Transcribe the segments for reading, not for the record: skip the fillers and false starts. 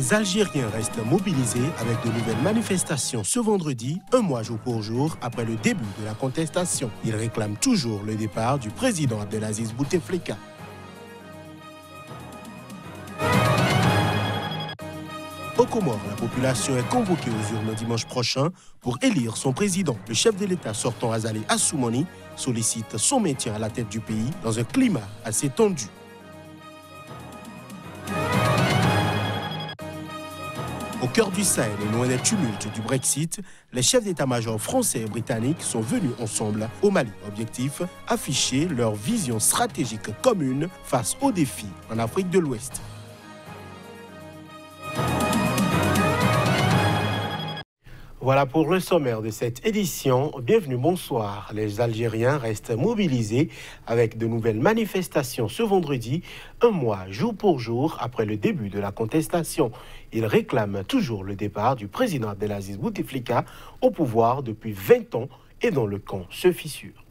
Les Algériens restent mobilisés avec de nouvelles manifestations ce vendredi, un mois jour pour jour après le début de la contestation. Ils réclament toujours le départ du président Abdelaziz Bouteflika. Au Comores, la population est convoquée aux urnes dimanche prochain pour élire son président. Le chef de l'État sortant, Azali Assoumani, sollicite son maintien à la tête du pays dans un climat assez tendu. Au cœur du Sahel et loin des tumultes du Brexit, les chefs d'état-major français et britanniques sont venus ensemble au Mali. Objectif, afficher leur vision stratégique commune face aux défis en Afrique de l'Ouest. Voilà pour le sommaire de cette édition. Bienvenue, bonsoir. Les Algériens restent mobilisés avec de nouvelles manifestations ce vendredi, un mois jour pour jour après le début de la contestation. Ils réclament toujours le départ du président Abdelaziz Bouteflika au pouvoir depuis 20 ans et dont le camp se fissure.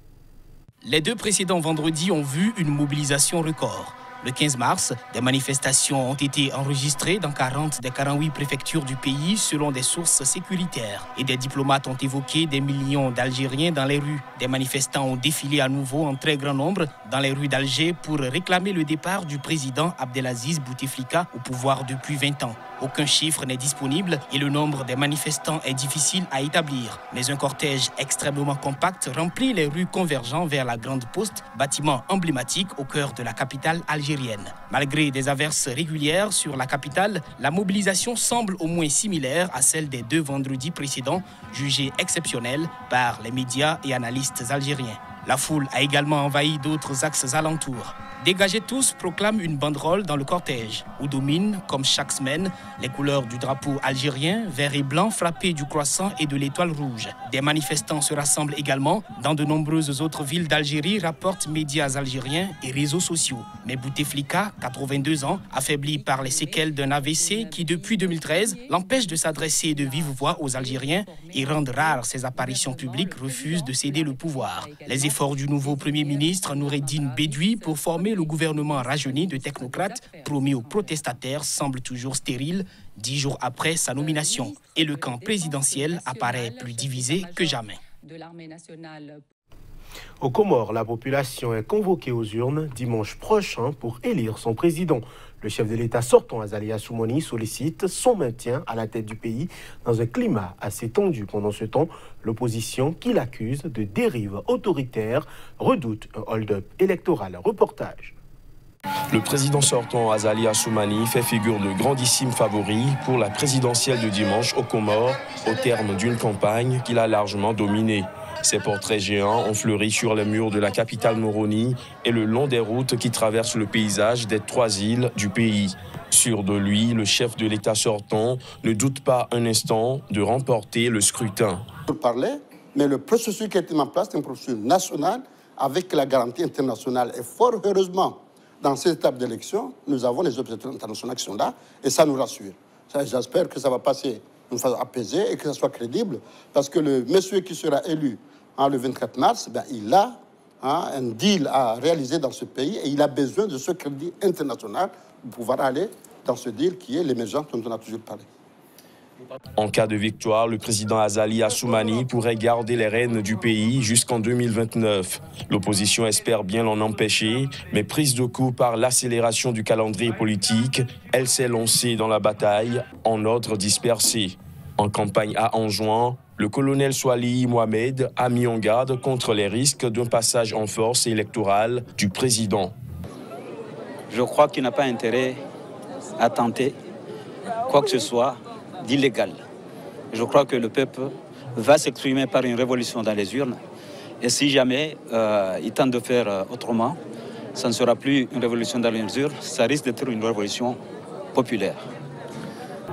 Les deux précédents vendredis ont vu une mobilisation record. Le 15 mars, des manifestations ont été enregistrées dans 40 des 48 préfectures du pays selon des sources sécuritaires. Et des diplomates ont évoqué des millions d'Algériens dans les rues. Des manifestants ont défilé à nouveau en très grand nombre dans les rues d'Alger pour réclamer le départ du président Abdelaziz Bouteflika au pouvoir depuis 20 ans. Aucun chiffre n'est disponible et le nombre des manifestants est difficile à établir. Mais un cortège extrêmement compact remplit les rues convergeant vers la Grande Poste, bâtiment emblématique au cœur de la capitale algérienne. Malgré des averses régulières sur la capitale, la mobilisation semble au moins similaire à celle des deux vendredis précédents, jugée exceptionnelle par les médias et analystes algériens. La foule a également envahi d'autres axes alentours. Dégagez tous proclame une banderole dans le cortège, où dominent, comme chaque semaine, les couleurs du drapeau algérien, vert et blanc frappé du croissant et de l'étoile rouge. Des manifestants se rassemblent également dans de nombreuses autres villes d'Algérie, rapportent médias algériens et réseaux sociaux. Mais Bouteflika, 82 ans, affaibli par les séquelles d'un AVC qui, depuis 2013, l'empêche de s'adresser de vive voix aux Algériens et rendre rares ses apparitions publiques, refuse de céder le pouvoir. Les efforts du nouveau Premier ministre Noureddine Bédoui pour former le gouvernement rajeuni de technocrates promis aux protestataires semble toujours stérile 10 jours après sa nomination. Et le camp présidentiel apparaît plus divisé que jamais. Au Comores, la population est convoquée aux urnes dimanche prochain pour élire son président. Le chef de l'État sortant, Azali Assoumani, sollicite son maintien à la tête du pays dans un climat assez tendu. Pendant ce temps, l'opposition, qui l'accuse de dérive autoritaire, redoute un hold-up électoral. Reportage. Le président sortant, Azali Assoumani, fait figure de grandissime favori pour la présidentielle de dimanche aux Comores, au terme d'une campagne qu'il a largement dominée. Ces portraits géants ont fleuri sur les murs de la capitale Moroni et le long des routes qui traversent le paysage des 3 îles du pays. Sûr de lui, le chef de l'État sortant ne doute pas un instant de remporter le scrutin. Pour parler, mais le processus qui a été mis en place est un processus national avec la garantie internationale. Et fort heureusement, dans cette étape d'élection, nous avons les observateurs internationaux qui sont là et ça nous rassure. J'espère que ça va passer d'une façon apaisée et que ça soit crédible parce que le monsieur qui sera élu le 24 mars, il a un deal à réaliser dans ce pays et il a besoin de ce crédit international pour pouvoir aller dans ce deal qui est l'émergence dont on a toujours parlé. En cas de victoire, le président Azali Assoumani pourrait garder les rênes du pays jusqu'en 2029. L'opposition espère bien l'en empêcher, mais prise de coup par l'accélération du calendrier politique, elle s'est lancée dans la bataille en ordre dispersé. En campagne à Anjouan, le colonel Swali Mohamed a mis en garde contre les risques d'un passage en force électorale du président. Je crois qu'il n'a pas intérêt à tenter quoi que ce soit d'illégal. Je crois que le peuple va s'exprimer par une révolution dans les urnes. Et si jamais il tente de faire autrement, ça ne sera plus une révolution dans les urnes, ça risque d'être une révolution populaire.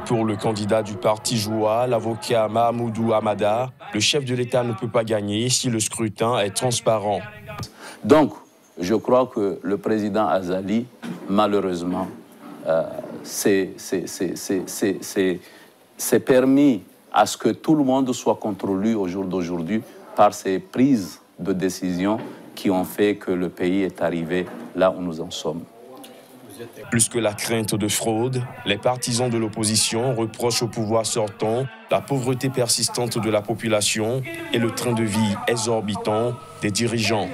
Pour le candidat du parti Joua, l'avocat Mahamoudou Hamada, le chef de l'État ne peut pas gagner si le scrutin est transparent. Donc, je crois que le président Azali, malheureusement, s'est permis à ce que tout le monde soit contre lui au jour d'aujourd'hui par ces prises de décision qui ont fait que le pays est arrivé là où nous en sommes. Plus que la crainte de fraude, les partisans de l'opposition reprochent au pouvoir sortant la pauvreté persistante de la population et le train de vie exorbitant des dirigeants.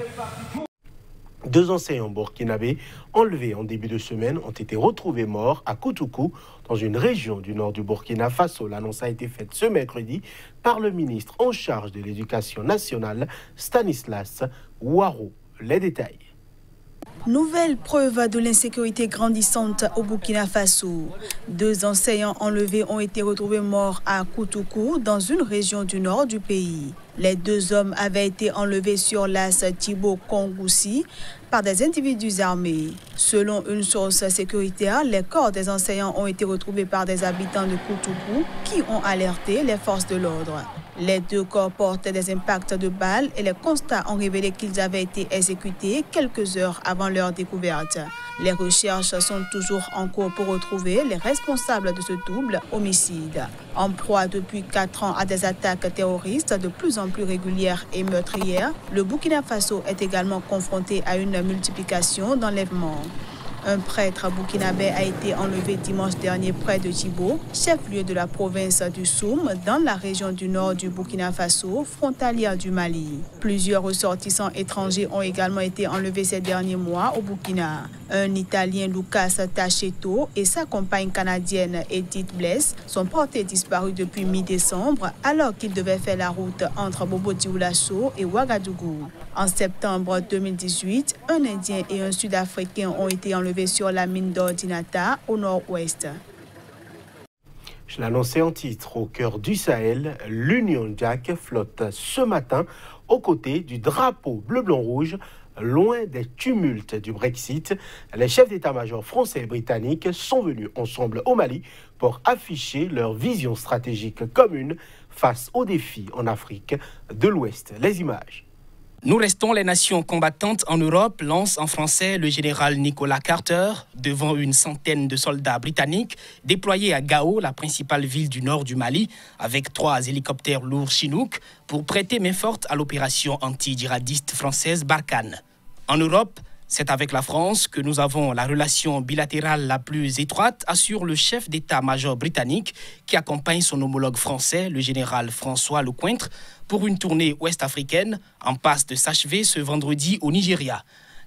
2 enseignants burkinabés enlevés en début de semaine ont été retrouvés morts à Koutoukou, dans une région du nord du Burkina Faso. L'annonce a été faite ce mercredi par le ministre en charge de l'Éducation nationale, Stanislas Ouaro. Les détails. Nouvelle preuve de l'insécurité grandissante au Burkina Faso. 2 enseignants enlevés ont été retrouvés morts à Koutoukou, dans une région du nord du pays. Les 2 hommes avaient été enlevés sur l'as Thibaut Kongoussi par des individus armés. Selon une source sécuritaire, les corps des enseignants ont été retrouvés par des habitants de Koutoukou qui ont alerté les forces de l'ordre. Les 2 corps portaient des impacts de balles et les constats ont révélé qu'ils avaient été exécutés quelques heures avant leur découverte. Les recherches sont toujours en cours pour retrouver les responsables de ce double homicide. En proie depuis 4 ans à des attaques terroristes de plus en plus régulières et meurtrières, le Burkina Faso est également confronté à une multiplication d'enlèvements. Un prêtre burkinabé a été enlevé dimanche dernier près de Djibo, chef-lieu de la province du Soum, dans la région du nord du Burkina Faso, frontalière du Mali. Plusieurs ressortissants étrangers ont également été enlevés ces derniers mois au Burkina. Un Italien, Lucas Tacheto, et sa compagne canadienne Edith Bless sont portés disparus depuis mi-décembre alors qu'ils devaient faire la route entre Bobo-Dioulasso et Ouagadougou. En septembre 2018, un Indien et un Sud-Africain ont été enlevés sur la mine d'Ordinata au nord-ouest. Je l'annonçais en titre, au cœur du Sahel, l'Union Jack flotte ce matin aux côtés du drapeau bleu-blanc-rouge. Loin des tumultes du Brexit, les chefs d'état-major français et britanniques sont venus ensemble au Mali pour afficher leur vision stratégique commune face aux défis en Afrique de l'Ouest. Les images. Nous restons les nations combattantes en Europe, lance en français le général Nicolas Carter, devant une centaine de soldats britanniques déployés à Gao, la principale ville du nord du Mali, avec 3 hélicoptères lourds Chinook pour prêter main forte à l'opération anti-djihadiste française Barkhane. En Europe, c'est avec la France que nous avons la relation bilatérale la plus étroite, assure le chef d'état-major britannique qui accompagne son homologue français, le général François Lecointre, pour une tournée ouest-africaine en passe de s'achever ce vendredi au Nigeria.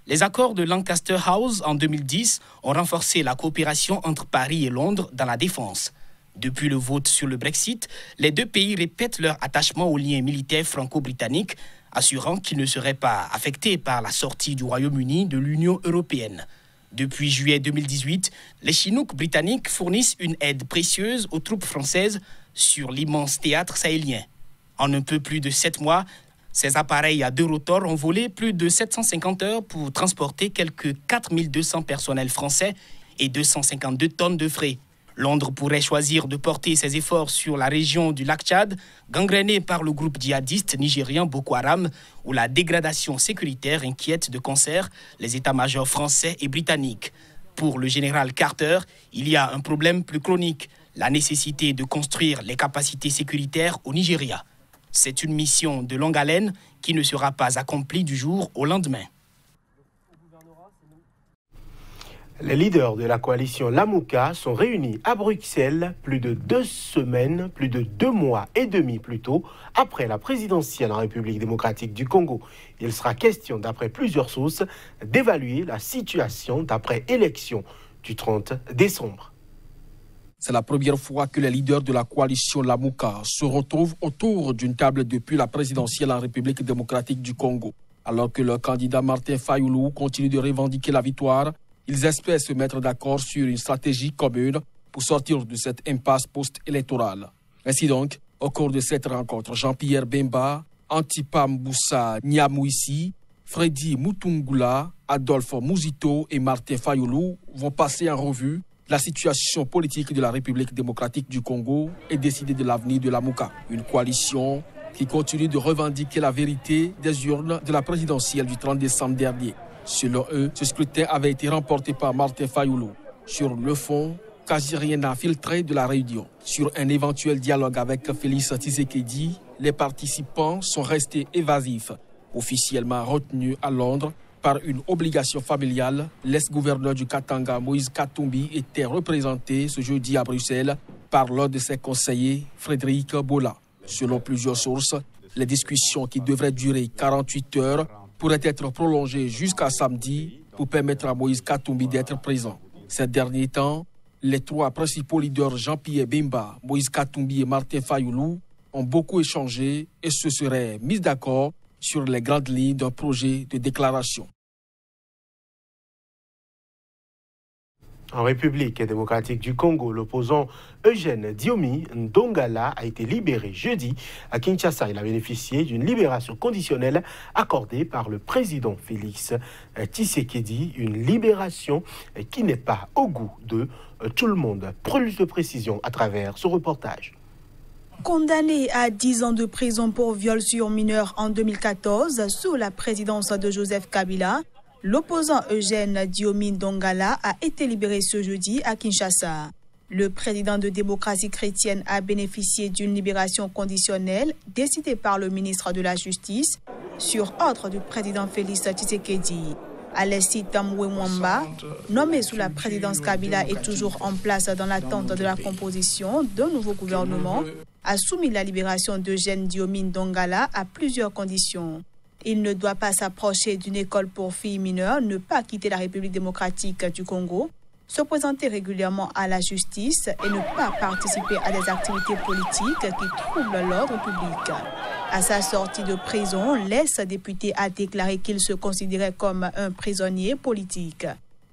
Les accords de Lancaster House en 2010 ont renforcé la coopération entre Paris et Londres dans la défense. Depuis le vote sur le Brexit, les 2 pays répètent leur attachement aux liens militaires franco-britanniques, assurant qu'ils ne seraient pas affectés par la sortie du Royaume-Uni de l'Union européenne. Depuis juillet 2018, les Chinooks britanniques fournissent une aide précieuse aux troupes françaises sur l'immense théâtre sahélien. En un peu plus de 7 mois, ces appareils à 2 rotors ont volé plus de 750 heures pour transporter quelques 4200 personnels français et 252 tonnes de frais. Londres pourrait choisir de porter ses efforts sur la région du lac Tchad, gangrénée par le groupe djihadiste nigérien Boko Haram, où la dégradation sécuritaire inquiète de concert les états-majors français et britanniques. Pour le général Carter, il y a un problème plus chronique, la nécessité de construire les capacités sécuritaires au Nigeria. C'est une mission de longue haleine qui ne sera pas accomplie du jour au lendemain. Les leaders de la coalition Lamouka sont réunis à Bruxelles plus de 2 mois et demi plus tôt, après la présidentielle en République démocratique du Congo. Il sera question, d'après plusieurs sources, d'évaluer la situation d'après élection du 30 décembre. C'est la première fois que les leaders de la coalition Lamouka se retrouvent autour d'une table depuis la présidentielle en République démocratique du Congo. Alors que le candidat Martin Fayoulou continue de revendiquer la victoire, ils espèrent se mettre d'accord sur une stratégie commune pour sortir de cette impasse post-électorale. Ainsi donc, au cours de cette rencontre, Jean-Pierre Bemba, Antipa Mboussa Nyamouissi, Freddy Mutungula, Adolphe Mouzito et Martin Fayoulou vont passer en revue la situation politique de la République démocratique du Congo et décider de l'avenir de Lamouka. Une coalition qui continue de revendiquer la vérité des urnes de la présidentielle du 30 décembre dernier. Selon eux, ce scrutin avait été remporté par Martin Fayoulou. Sur le fond, quasi rien n'a filtré de la réunion. Sur un éventuel dialogue avec Félix Tshisekedi, les participants sont restés évasifs. Officiellement retenus à Londres, Par une obligation familiale, l'ex-gouverneur du Katanga, Moïse Katumbi, était représenté ce jeudi à Bruxelles par l'un de ses conseillers, Frédéric Bola. Selon plusieurs sources, les discussions qui devraient durer 48 heures pourraient être prolongées jusqu'à samedi pour permettre à Moïse Katumbi d'être présent. Ces derniers temps, les trois principaux leaders Jean-Pierre Bemba, Moïse Katumbi et Martin Fayoulou ont beaucoup échangé et se seraient mis d'accord sur les grandes lignes d'un projet de déclaration. En République démocratique du Congo, l'opposant Eugène Diomi Ndongala a été libéré jeudi à Kinshasa. Il a bénéficié d'une libération conditionnelle accordée par le président Félix Tshisekedi, une libération qui n'est pas au goût de tout le monde. Plus de précision à travers ce reportage. Condamné à 10 ans de prison pour viol sur mineur en 2014 sous la présidence de Joseph Kabila, l'opposant Eugène Diomi Ndongala a été libéré ce jeudi à Kinshasa. Le président de démocratie chrétienne a bénéficié d'une libération conditionnelle décidée par le ministre de la Justice sur ordre du président Félix Tshisekedi. Alessi Tambwe Mwamba, nommé sous la présidence Kabila et toujours en place dans l'attente de la composition d'un nouveau gouvernement, a soumis la libération d'Eugène Diomi Ndongala à plusieurs conditions. Il ne doit pas s'approcher d'une école pour filles mineures, ne pas quitter la République démocratique du Congo, se présenter régulièrement à la justice et ne pas participer à des activités politiques qui troublent l'ordre public. À sa sortie de prison, l'ex-député a déclaré qu'il se considérait comme un prisonnier politique.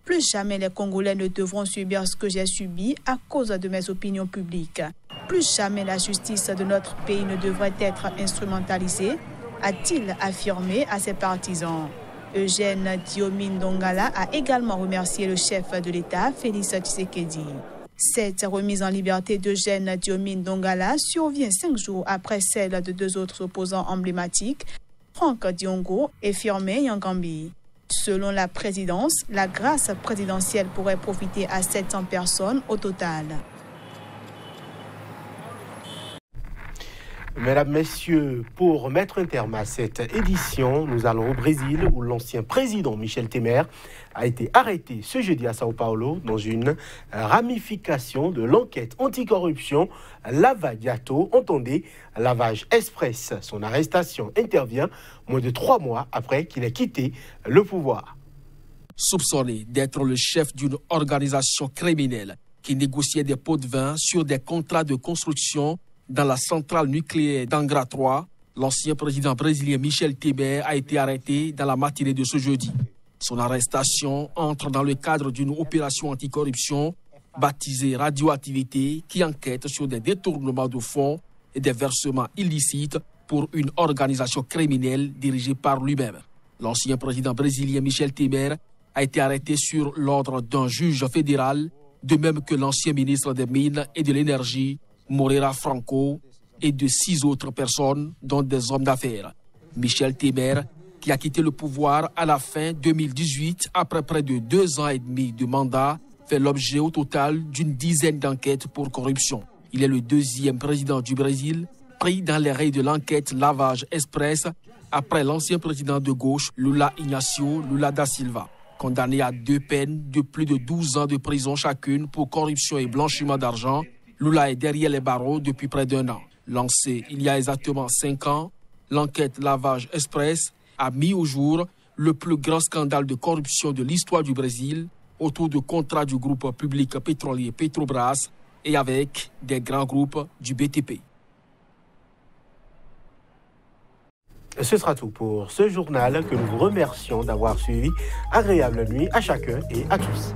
Plus jamais les Congolais ne devront subir ce que j'ai subi à cause de mes opinions publiques. Plus jamais la justice de notre pays ne devrait être instrumentalisée, a-t-il affirmé à ses partisans. Eugène Diomi Ndongala a également remercié le chef de l'État, Félix Tshisekedi. Cette remise en liberté d'Eugène Diomi Ndongala survient 5 jours après celle de 2 autres opposants emblématiques, Franck Diongo et Firmin Yangambi. Selon la présidence, la grâce présidentielle pourrait profiter à 700 personnes au total. Mesdames, Messieurs, pour mettre un terme à cette édition, nous allons au Brésil où l'ancien président Michel Temer a été arrêté ce jeudi à Sao Paulo dans une ramification de l'enquête anticorruption Lava Jato, entendez lavage express. Son arrestation intervient moins de 3 mois après qu'il ait quitté le pouvoir. Soupçonné d'être le chef d'une organisation criminelle qui négociait des pots de vin sur des contrats de construction dans la centrale nucléaire d'Angra 3, l'ancien président brésilien Michel Temer a été arrêté dans la matinée de ce jeudi. Son arrestation entre dans le cadre d'une opération anticorruption baptisée Radioactivité qui enquête sur des détournements de fonds et des versements illicites pour une organisation criminelle dirigée par lui-même. L'ancien président brésilien Michel Temer a été arrêté sur l'ordre d'un juge fédéral, de même que l'ancien ministre des Mines et de l'Énergie, Moreira Franco, et de 6 autres personnes, dont des hommes d'affaires. Michel Temer, qui a quitté le pouvoir à la fin 2018 après près de 2 ans et demi de mandat, fait l'objet au total d'une dizaine d'enquêtes pour corruption. Il est le 2e président du Brésil, pris dans les rayons de l'enquête Lavage Express après l'ancien président de gauche Lula Inácio Lula da Silva, condamné à 2 peines de plus de 12 ans de prison chacune pour corruption et blanchiment d'argent. Lula est derrière les barreaux depuis près d'1 an. Lancée il y a exactement 5 ans, l'enquête Lavage Express a mis au jour le plus grand scandale de corruption de l'histoire du Brésil autour de contrats du groupe public pétrolier Petrobras et avec des grands groupes du BTP. Ce sera tout pour ce journal que nous vous remercions d'avoir suivi. Agréable nuit à chacun et à tous.